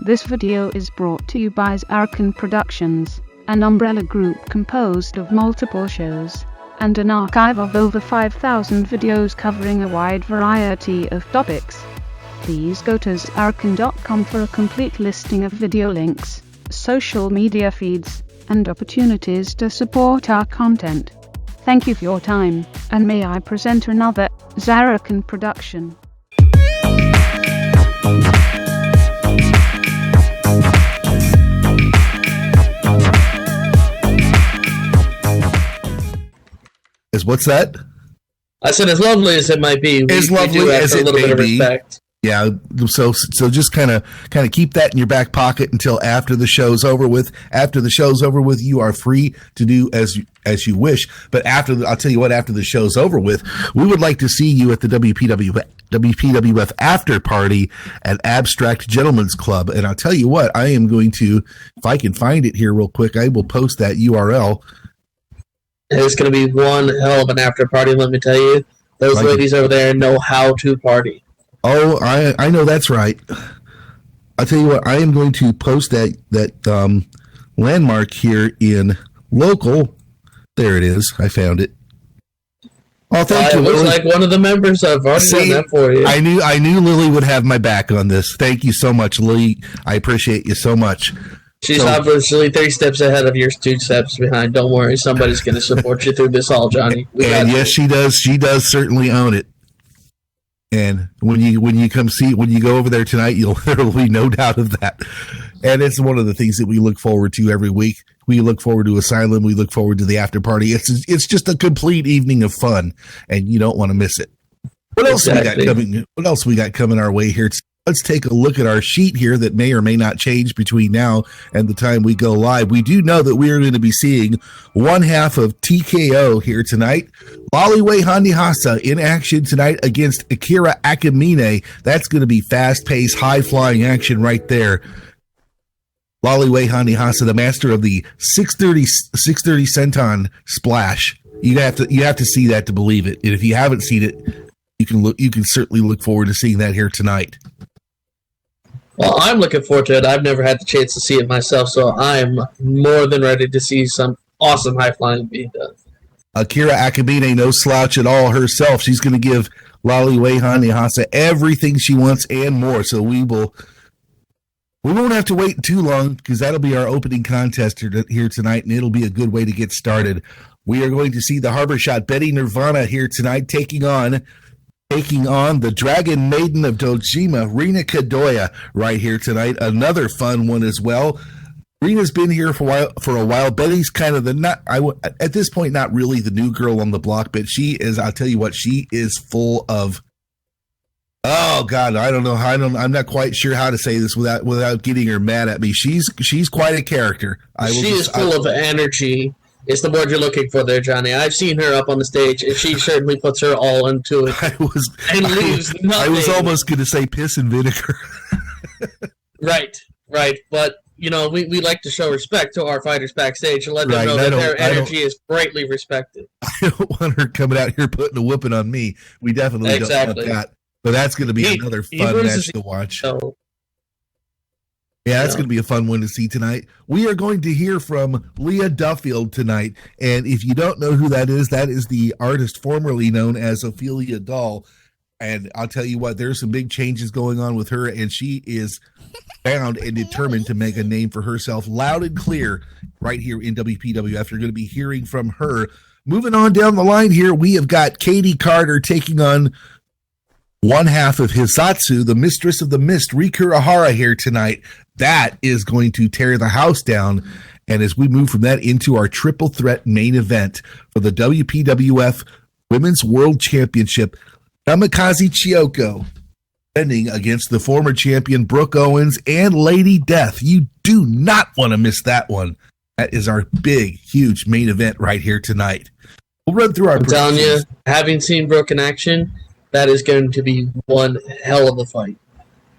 This video is brought to you by Zarrakan Productions, an umbrella group composed of multiple shows and an archive of over 5,000 videos covering a wide variety of topics. Please go to zarrakan.com for a complete listing of video links, social media feeds, and opportunities to support our content. Thank you for your time, and may I present another Zarrakan production. What's that? I said, as lovely as it might be, as lovely as it may be. Respect. Yeah, so just kind of keep that in your back pocket until after the show's over with. After the show's over with, you are free to do as you wish. But I'll tell you what, after the show's over with, we would like to see you at the WPWF after party at Abstract Gentlemen's Club. And I'll tell you what, I am going to, if I can find it here real quick, I will post that URL. It's going to be one hell of an after party, let me tell you. Those ladies over there know how to party. Oh, I know that's right. I'll tell you what, I am going to post that landmark here in local. There it is. I found it. Oh, thank you, Lily. Looks like one of the members. I've already done that for you. I knew Lily would have my back on this. Thank you so much, Lily. I appreciate you so much. She's obviously 3 steps ahead of yours, 2 steps behind. Don't worry, somebody's going to support you through this all, Johnny. And yes, she does. She does certainly own it. And when you go over there tonight, there will be no doubt of that. And it's one of the things that we look forward to every week. We look forward to Asylum. We look forward to the after party. It's just a complete evening of fun, and you don't want to miss it. What else we got coming? What else we got coming our way here? Let's take a look at our sheet here that may or may not change between now and the time we go live. We do know that we are going to be seeing one half of TKO here tonight. Laliwe Handihasa in action tonight against Akira Akamine. That's going to be fast-paced, high-flying action right there. Laliwe Handihasa, the master of the 630 senton splash. You have to see that to believe it. And if you haven't seen it, you can certainly look forward to seeing that here tonight. Well, I'm looking forward to it. I've never had the chance to see it myself, so I'm more than ready to see some awesome high-flying being done. Akira Akamine, no slouch at all herself. She's going to give Laliwe Handihasa everything she wants and more, so we won't have to wait too long because that'll be our opening contest here tonight, and it'll be a good way to get started. We are going to see the Harbor Shot Betty Nirvana here tonight taking on the Dragon Maiden of Dojima, Rina Kadoya, right here tonight. Another fun one as well. Rina's been here for a while. Betty's kind of at this point, not really the new girl on the block, but she is, I'll tell you what, she is full of, oh God, I don't know. I'm not quite sure how to say this without getting her mad at me. She's quite a character. She is full of energy. It's the word you're looking for there, Johnny. I've seen her up on the stage, and she certainly puts her all into it. I was almost going to say piss and vinegar. Right. But, we like to show respect to our fighters backstage and let them know that their energy is greatly respected. I don't want her coming out here putting a whooping on me. We definitely don't want that. But that's going to be another fun match to watch. Yeah, that's going to be a fun one to see tonight. We are going to hear from Leah Duffield tonight. And if you don't know who that is the artist formerly known as Ophelia Dahl. And I'll tell you what, there's some big changes going on with her, and she is bound and determined to make a name for herself loud and clear right here in WPWF. You're going to be hearing from her. Moving on down the line here, we have got Katie Carter taking on one half of Hisatsu, the Mistress of the Mist, Rikurahara here tonight. That is going to tear the house down. And as we move from that into our triple threat main event for the WPWF Women's World Championship, Namikaze Chiyoko defending against the former champion Brooke Owens and Lady Death. You do not want to miss that one. That is our big, huge main event right here tonight. We'll run through our I'm telling you, having seen Brooke in action, that is going to be one hell of a fight.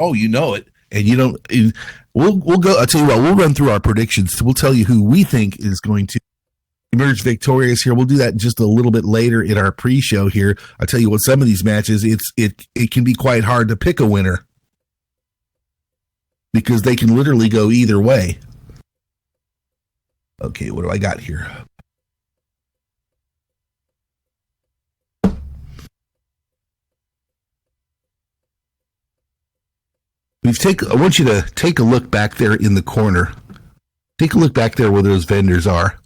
Oh, you know it. And you don't. We'll go. I'll tell you what. We'll run through our predictions. We'll tell you who we think is going to emerge victorious here. We'll do that just a little bit later in our pre-show here. I'll tell you what. Some of these matches, it can be quite hard to pick a winner. because they can literally go either way. Okay, what do I got here? I want you to take a look back there in the corner. Take a look back there where those vendors are.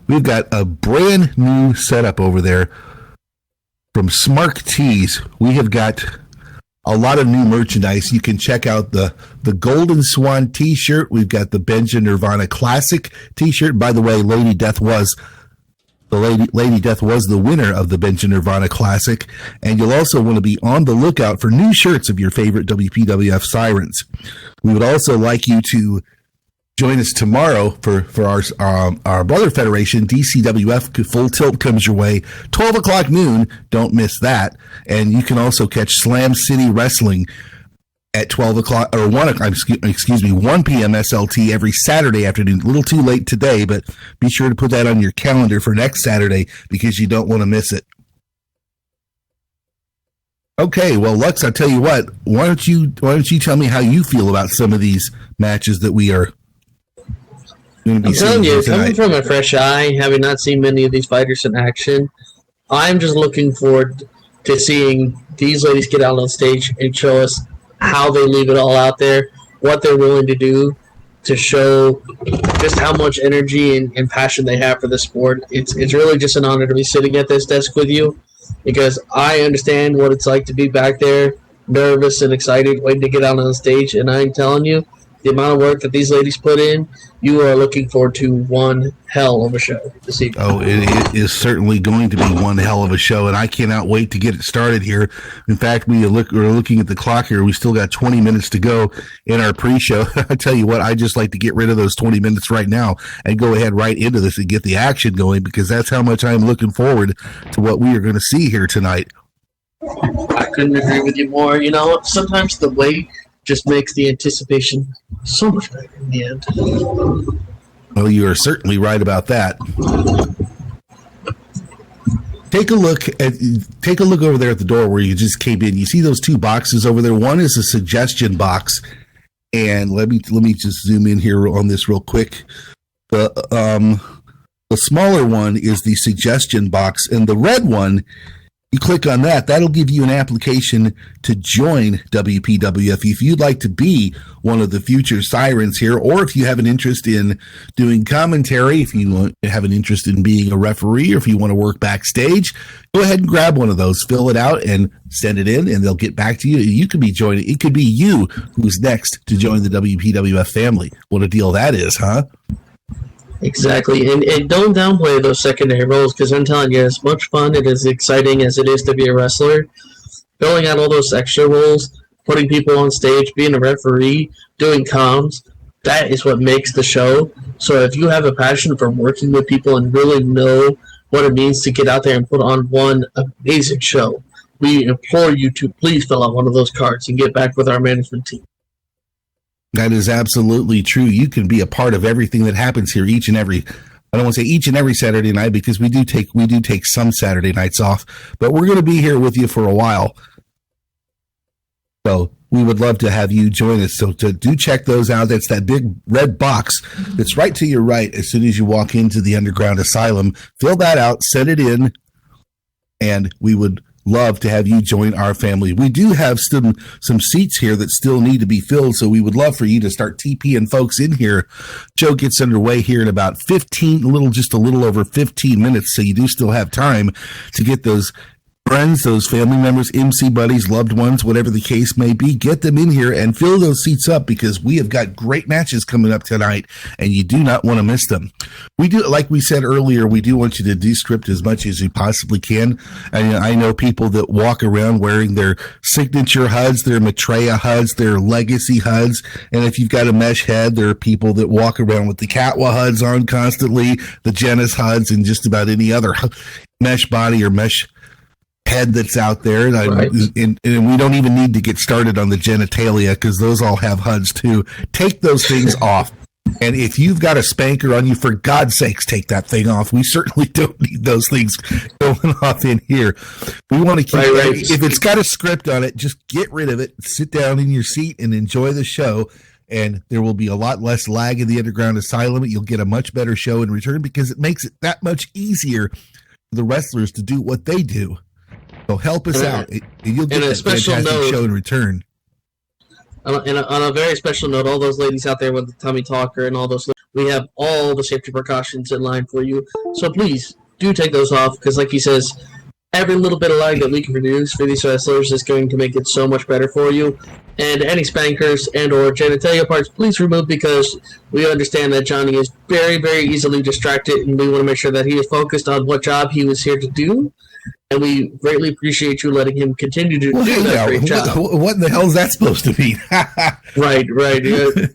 We've got a brand new setup over there from Smart Tees. We have got a lot of new merchandise. You can check out the Golden Swan t-shirt. We've got the Benja Nirvana Classic t-shirt. By the way, Lady Death was the winner of the Benja Nirvana Classic. And you'll also want to be on the lookout for new shirts of your favorite WPWF Sirens. We would also like you to join us tomorrow for our brother federation, DCWF. Full Tilt comes your way, 12 o'clock noon. Don't miss that. And you can also catch Slam City Wrestling at 12 o'clock or 1 p.m. SLT every Saturday afternoon. A little too late today, but be sure to put that on your calendar for next Saturday because you don't want to miss it. Okay, well, Lux, I'll tell you what. Why don't you tell me how you feel about some of these matches that we are going to be seeing tonight? Coming from a fresh eye, having not seen many of these fighters in action, I'm just looking forward to seeing these ladies get out on stage and show us how they leave it all out there, what they're willing to do to show just how much energy and passion they have for the sport. It's really just an honor to be sitting at this desk with you because I understand what it's like to be back there, nervous and excited, waiting to get out on the stage. And I'm telling you, the amount of work that these ladies put in, you are looking forward to one hell of a show this evening. Oh, it is certainly going to be one hell of a show, and I cannot wait to get it started here. In fact, we're looking at the clock here. We still got 20 minutes to go in our pre-show. I tell you what, I just like to get rid of those 20 minutes right now and go ahead right into this and get the action going because that's how much I'm looking forward to what we are going to see here tonight. I couldn't agree with you more. You know, sometimes the wait just makes the anticipation so much better in the end. Well, you are certainly right about that. Take a look over there at the door where you just came in. You see those two boxes over there? One is a suggestion box, and let me just zoom in here on this real quick. The smaller one is the suggestion box, and the red one, you click on that, that'll give you an application to join WPWF if you'd like to be one of the future Sirens here, or if you have an interest in doing commentary, if you have an interest in being a referee, or if you want to work backstage, go ahead and grab one of those, fill it out, and send it in, and they'll get back to you. You could be joining. It could be you who's next to join the WPWF family. What a deal that is, huh? Exactly, and don't downplay those secondary roles because I'm telling you, as much fun and as exciting as it is to be a wrestler, filling out all those extra roles, putting people on stage, being a referee, doing comms, that is what makes the show. So if you have a passion for working with people and really know what it means to get out there and put on one amazing show, we implore you to please fill out one of those cards and get back with our management team. That is absolutely true. You can be a part of everything that happens here I don't want to say each and every Saturday night because we do take some Saturday nights off, but we're going to be here with you for a while. So we would love to have you join us. So do check those out. That's that big red box that's right to your right as soon as you walk into the Underground Asylum. Fill that out, send it in, and we would love to have you join our family. We do have some seats here that still need to be filled, so we would love for you to start TPing folks in here. Joe gets underway here in about just a little over 15 minutes, so you do still have time to get those friends, those family members, MC buddies, loved ones, whatever the case may be, get them in here and fill those seats up because we have got great matches coming up tonight and you do not want to miss them. We do, like we said earlier, we do want you to de-script as much as you possibly can. And I know people that walk around wearing their signature HUDs, their Maitreya HUDs, their legacy HUDs. And if you've got a mesh head, there are people that walk around with the Catwa HUDs on constantly, the Genesis HUDs, and just about any other mesh body or mesh head that's out there, right. And we don't even need to get started on the genitalia because those all have HUDs too. Take those things off. And if you've got a spanker on you, for God's sakes, take that thing off. We certainly don't need those things going off in here. We want to keep if it's got a script on it, just get rid of it. Sit down in your seat and enjoy the show. And there will be a lot less lag in the Underground Asylum. You'll get a much better show in return because it makes it that much easier for the wrestlers to do what they do. So help us out, and you'll get a fantastic show in return. On a very special note, all those ladies out there with the tummy talker and all those, we have all the safety precautions in line for you. So please do take those off, because like he says, every little bit of lag that we can produce for these wrestlers is going to make it so much better for you. And any spankers and or genitalia parts, please remove, because we understand that Johnny is very, very easily distracted, and we want to make sure that he is focused on what job he was here to do. And we greatly appreciate you letting him continue to do that great job. What in the hell is that supposed to mean? Right.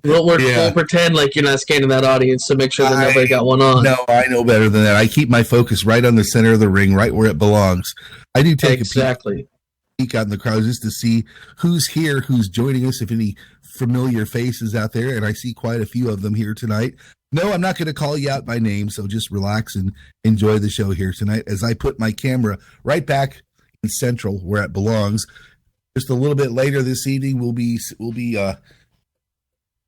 We'll pretend like you're not scanning that audience to make sure that nobody got one on. No, I know better than that. I keep my focus right on the center of the ring, right where it belongs. I do take a peek out in the crowd just to see who's here, who's joining us, if any familiar faces out there, and I see quite a few of them here tonight. No, I'm not going to call you out by name, so just relax and enjoy the show here tonight as I put my camera right back in central where it belongs. Just a little bit later this evening, we'll be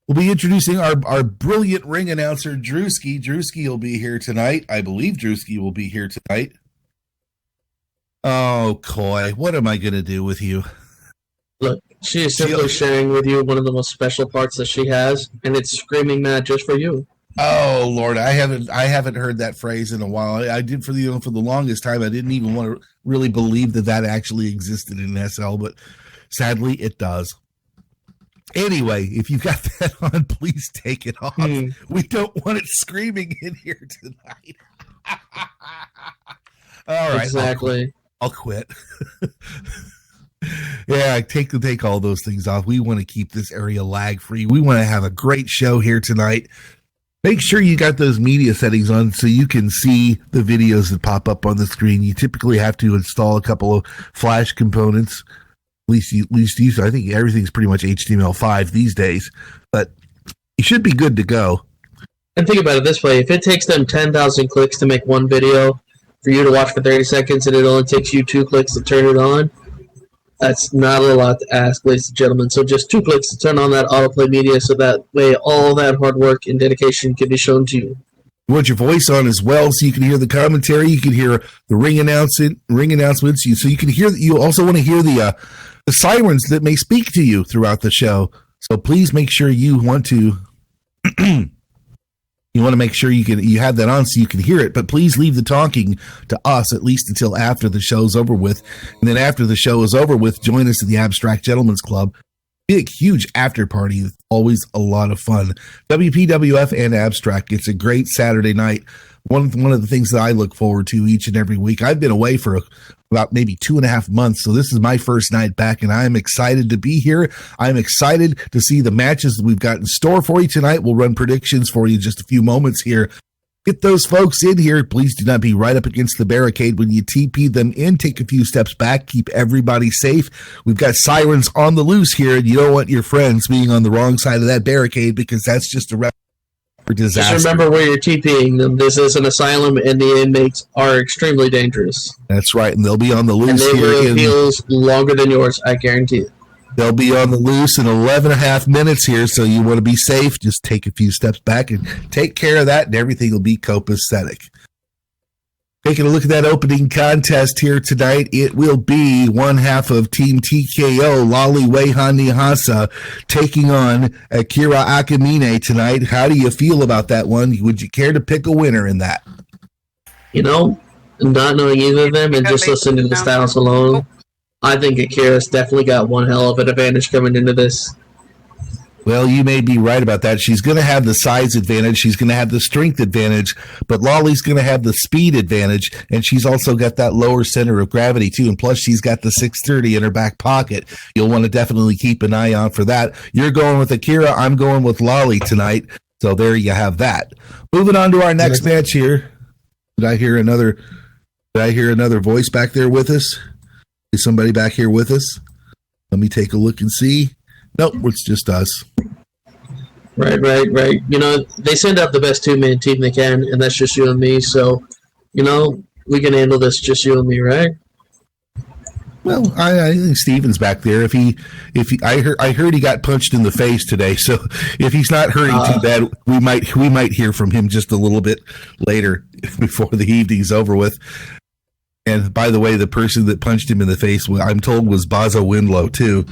introducing our brilliant ring announcer, Drewski. Drewski will be here tonight. I believe Drewski will be here tonight. Oh, Coy, what am I going to do with you? Look, she is simply sharing with you one of the most special parts that she has, and it's screaming mad just for you. Oh Lord, I haven't heard that phrase in a while. I did for the longest time. I didn't even want to really believe that actually existed in SL, but sadly it does. Anyway, if you got that on, please take it off. We don't want it screaming in here tonight. All right, exactly. I'll quit. Yeah, take all those things off. We want to keep this area lag free. We want to have a great show here tonight. Make sure you got those media settings on so you can see the videos that pop up on the screen. You typically have to install a couple of Flash components. At least I think everything's pretty much HTML5 these days, but you should be good to go. And think about it this way: if it takes them 10,000 clicks to make one video for you to watch for 30 seconds, and it only takes you 2 clicks to turn it on, that's not a lot to ask, ladies and gentlemen. So just 2 clicks to turn on that autoplay media, so that way all that hard work and dedication can be shown to you. You want your voice on as well, so you can hear the commentary. You can hear the ring announcements. So you can hear. You also want to hear the sirens that may speak to you throughout the show. So please make sure you want to. You want to make sure you have that on so you can hear it, but please leave the talking to us at least until after the show's over with. And then after the show is over with, join us at the Abstract Gentlemen's Club. Big, huge after party. It's always a lot of fun. WPWF and Abstract. It's a great Saturday night. One of the things that I look forward to each and every week. I've been away for about maybe 2.5 months, so this is my first night back, and I'm excited to be here. I'm excited to see the matches that we've got in store for you tonight. We'll run predictions for you in just a few moments here. Get those folks in here. Please do not be right up against the barricade when you TP them in. Take a few steps back. Keep everybody safe. We've got sirens on the loose here, and you don't want your friends being on the wrong side of that barricade, because that's just a for disaster. Just remember where you're TPing them. This is an asylum, and the inmates are extremely dangerous. That's right, and they'll be on the loose. And they will appeals longer than yours, I guarantee it. They'll be on the loose in 11.5 minutes here, so you want to be safe. Just take a few steps back and take care of that, and everything will be copacetic. Taking a look at that opening contest here tonight, it will be one half of Team TKO, Lali Weihan Nihasa, taking on Akira Akamine tonight. How do you feel about that one? Would you care to pick a winner in that? You know, not knowing either of them and just listening to the styles alone, I think Akira's definitely got one hell of an advantage coming into this. Well, you may be right about that. She's going to have the size advantage. She's going to have the strength advantage, but Lolly's going to have the speed advantage, and she's also got that lower center of gravity, too. And plus, she's got the 630 in her back pocket. You'll want to definitely keep an eye on for that. You're going with Akira. I'm going with Lolly tonight. So there you have that. Moving on to our next match here. Did I hear another voice back there with us? Is somebody back here with us? Let me take a look and see. Nope, it's just us. Right. They send out the best two-man team they can, and that's just you and me. So, we can handle this, just you and me, right? Well, I think Steven's back there. I heard he got punched in the face today. So if he's not hurting too bad, we might hear from him just a little bit later before the evening's over with. And by the way, the person that punched him in the face, I'm told, was Baza Winlow too.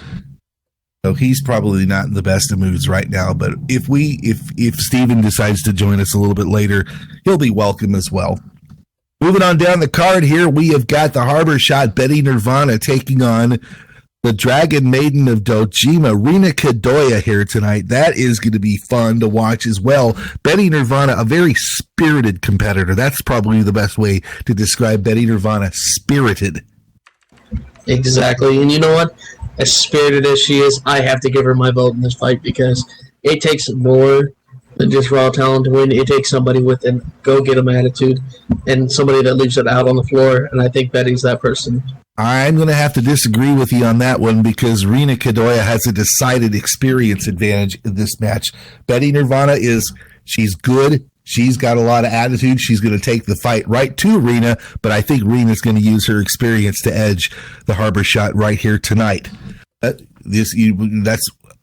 So he's probably not in the best of moods right now. But if Steven decides to join us a little bit later, he'll be welcome as well. Moving on down the card here, we have got the Harbor Shot Betty Nirvana taking on the Dragon Maiden of Dojima, Rina Kadoya, here tonight. That is going to be fun to watch as well. Betty Nirvana, a very spirited competitor. That's probably the best way to describe Betty Nirvana, spirited. Exactly. And you know what? As spirited as she is, I have to give her my vote in this fight because it takes more than just raw talent to win. It takes somebody with an go-get-em attitude and somebody that leaves it out on the floor, and I think Betty's that person. I'm going to have to disagree with you on that one because Rina Kadoya has a decided experience advantage in this match. Betty Nirvana she's good. She's got a lot of attitude. She's going to take the fight right to Rina, but I think Rina's going to use her experience to edge the Harbor Shot right here tonight.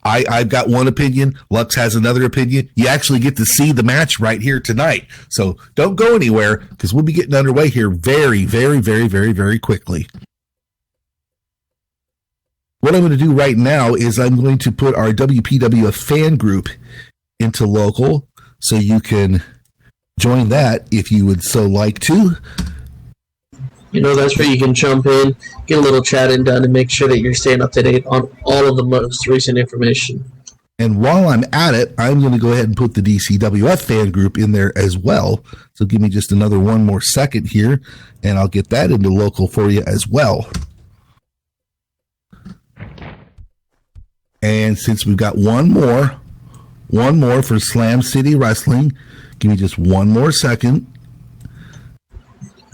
I've got one opinion. Lux has another opinion. You actually get to see the match right here tonight. So don't go anywhere because we'll be getting underway here very, very, very, very, very quickly. What I'm going to do right now is I'm going to put our WPWF fan group into local so you can join that if you would so like to. That's where you can jump in, get a little chatting done, and make sure that you're staying up to date on all of the most recent information. And while I'm at it, I'm going to go ahead and put the DCWF fan group in there as well. So give me just one more second here, and I'll get that into local for you as well. And since we've got one more for Slam City Wrestling, give me just one more second.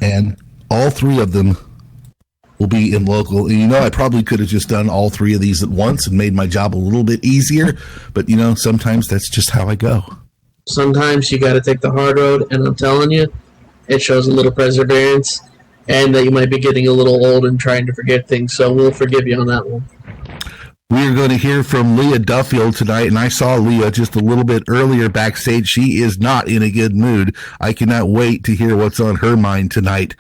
And all three of them will be in local. And I probably could have just done all three of these at once and made my job a little bit easier. But, sometimes that's just how I go. Sometimes you got to take the hard road. And I'm telling you, it shows a little perseverance and that you might be getting a little old and trying to forget things. So we'll forgive you on that one. We are going to hear from Leah Duffield tonight, and I saw Leah just a little bit earlier backstage. She is not in a good mood. I cannot wait to hear what's on her mind tonight.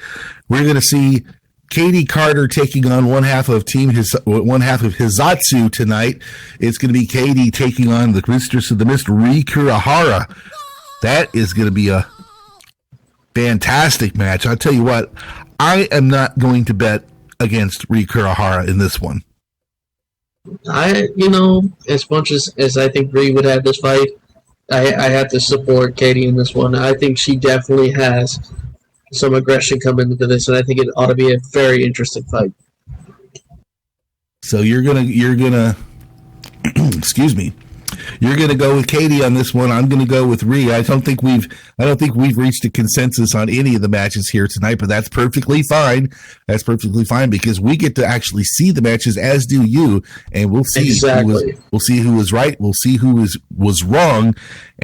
We're going to see Katie Carter taking on one half of Hizatsu tonight. It's going to be Katie taking on the mistress of the mist, Ri Kurahara. That is going to be a fantastic match. I'll tell you what, I am not going to bet against Ri Kurahara in this one. As much as I think Bree would have this fight, I have to support Katie in this one. I think she definitely has some aggression coming into this, and I think it ought to be a very interesting fight. So you're gonna excuse me. You're going to go with Katie on this one. I'm going to go with Rhea. I don't think we've reached a consensus on any of the matches here tonight, but that's perfectly fine. That's perfectly fine because we get to actually see the matches, as do you, and we'll see we'll see who was right. We'll see who was wrong, and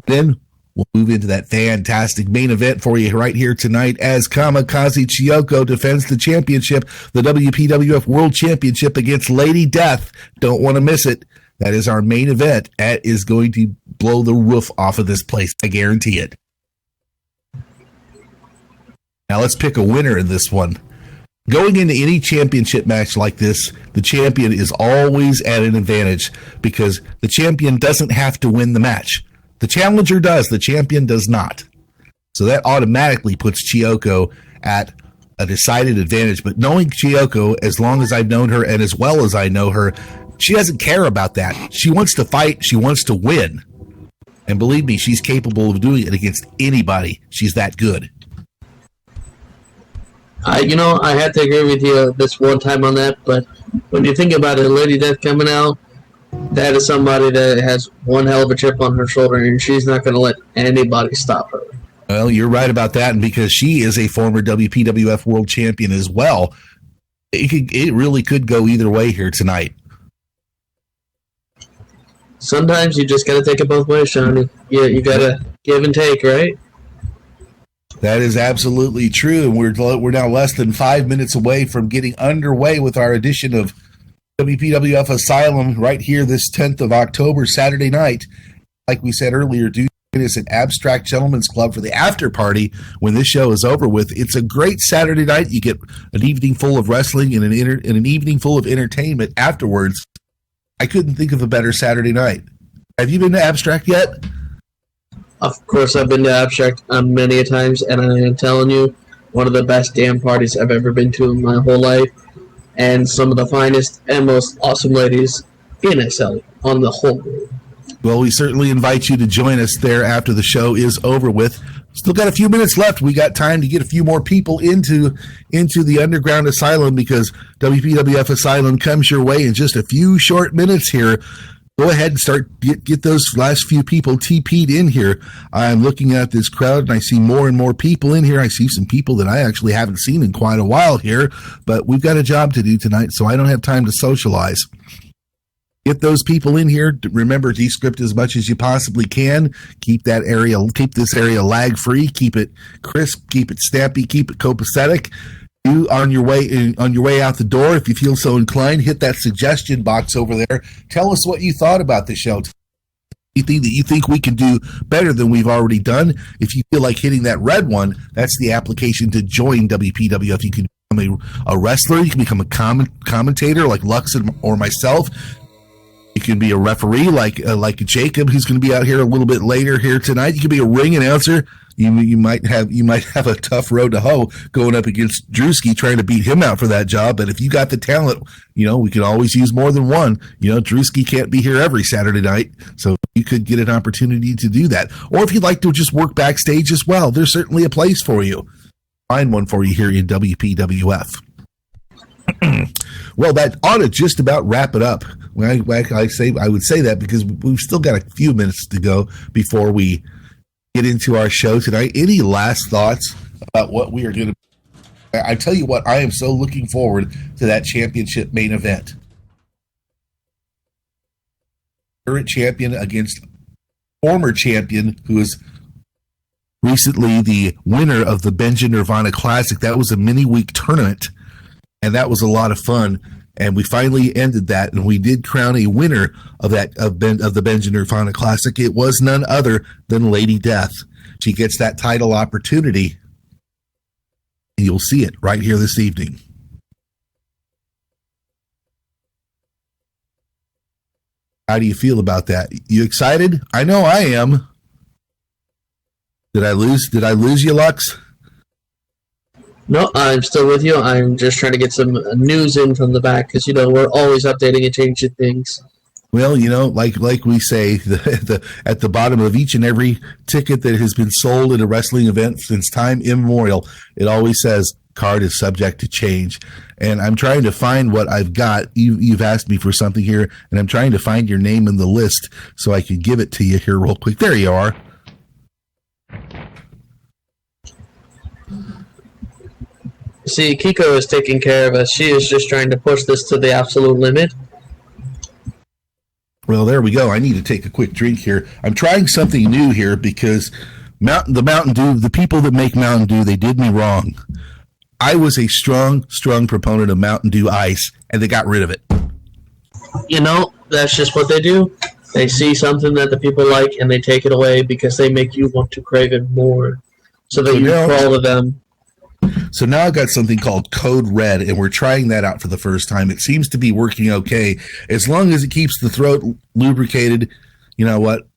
then we'll move into that fantastic main event for you right here tonight as Kamikaze Chiyoko defends the championship, the WPWF World Championship against Lady Death. Don't want to miss it. That is our main event. That is going to blow the roof off of this place. I guarantee it. Now let's pick a winner in this one. Going into any championship match like this, the champion is always at an advantage because the champion doesn't have to win the match. The challenger does. The champion does not. So that automatically puts Chiyoko at a decided advantage. But knowing Chiyoko, as long as I've known her and as well as I know her, she doesn't care about that. She wants to fight. She wants to win. And believe me, she's capable of doing it against anybody. She's that good. I had to agree with you this one time on that, but when you think about it, Lady Death coming out, that is somebody that has one hell of a chip on her shoulder, and she's not going to let anybody stop her. Well, you're right about that, and because she is a former WPWF World Champion as well, it really could go either way here tonight. sometimes you just got to take it both ways, Johnny. Yeah, you got to give and take, right? That is absolutely true, and we're now less than 5 minutes away from getting underway with our edition of WPWF Asylum right here this 10th of October, Saturday night. Like we said earlier, do join us at Abstract Gentlemen's Club for the after party when this show is over with. It's a great Saturday night. You get an evening full of wrestling and an evening full of entertainment afterwards. I couldn't think of a better Saturday night. Have you been to Abstract yet? Of course, I've been to Abstract many a times, and I am telling you, one of the best damn parties I've ever been to in my whole life, and some of the finest and most awesome ladies in SL on the whole group. Well, we certainly invite you to join us there after the show is over with. Still got a few minutes left. We got time to get a few more people into the Underground Asylum because WPWF Asylum comes your way in just a few short minutes here. Go ahead and start get those last few people TP'd in here. I'm looking at this crowd, and I see more and more people in here. I see some people that I actually haven't seen in quite a while here, but we've got a job to do tonight, so I don't have time to socialize. Get those people in here. Remember, descript as much as you possibly can. Keep this area lag-free. Keep it crisp. Keep it snappy. Keep it copacetic. You on your way out the door, if you feel so inclined, hit that suggestion box over there. Tell us what you thought about the show. Anything that you think we can do better than we've already done. If you feel like hitting that red one, that's the application to join WPWF. You can become a wrestler. You can become a commentator like Lux or myself. You can be a referee like Jacob, who's going to be out here a little bit later here tonight. You can be a ring announcer. You might have a tough road to hoe going up against Drewski trying to beat him out for that job. But if you got the talent, we can always use more than one. Drewski can't be here every Saturday night, so you could get an opportunity to do that. Or if you'd like to just work backstage as well, there's certainly a place for you. Find one for you here in WPWF. Well, that ought to just about wrap it up. I would say that because we've still got a few minutes to go before we get into our show tonight. Any last thoughts about what we are going to... I tell you what, I am so looking forward to that championship main event. Current champion against former champion who is recently the winner of the Benja Nirvana Classic. That was a mini-week tournament, and that was a lot of fun. And we finally ended that, and we did crown a winner of the Benja Nirvana Classic. It was none other than Lady Death. She gets that title opportunity, and you'll see it right here this evening. How do you feel about that? You excited? I know I am. Did I lose you, Lux? No, I'm still with you. I'm just trying to get some news in from the back because, we're always updating and changing things. Well, like we say, at the bottom of each and every ticket that has been sold at a wrestling event since time immemorial, it always says card is subject to change. And I'm trying to find what I've got. You've asked me for something here, and I'm trying to find your name in the list so I can give it to you here real quick. There you are. See, Kiko is taking care of us. She is just trying to push this to the absolute limit. Well, there we go. I need to take a quick drink here. I'm trying something new here because the Mountain Dew, the people that make Mountain Dew, they did me wrong. I was a strong proponent of Mountain Dew Ice, and they got rid of it. That's just what they do. They see something that the people like, and they take it away because they make you want to crave it more. So that you crawl to them. So now I've got something called Code Red, and we're trying that out for the first time. It seems to be working okay. As long as it keeps the throat lubricated, you know what?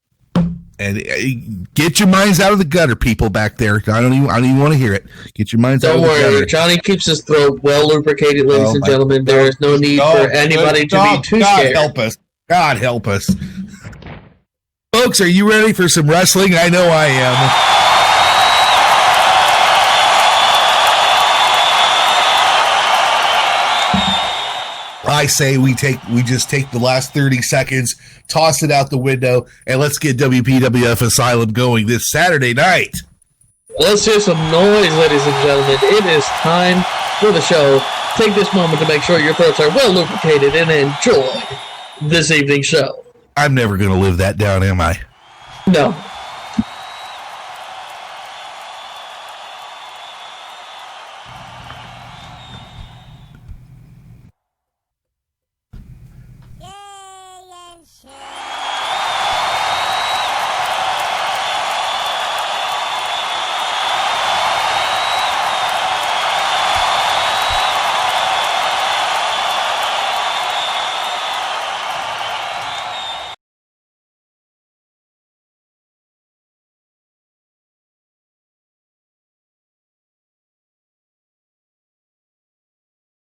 And get your minds out of the gutter, people back there. I don't even want to hear it. Get your minds out of the gutter. Don't worry. Johnny keeps his throat well lubricated, ladies and gentlemen. There is no need for anybody to be too scared. God help us. Folks, are you ready for some wrestling? I know I am. I say we just take the last 30 seconds, toss it out the window, and let's get WPWF Asylum going this Saturday night. Let's hear some noise, ladies and gentlemen. It is time for the show. Take this moment to make sure your throats are well lubricated and enjoy this evening's show. I'm never going to live that down, am I? No.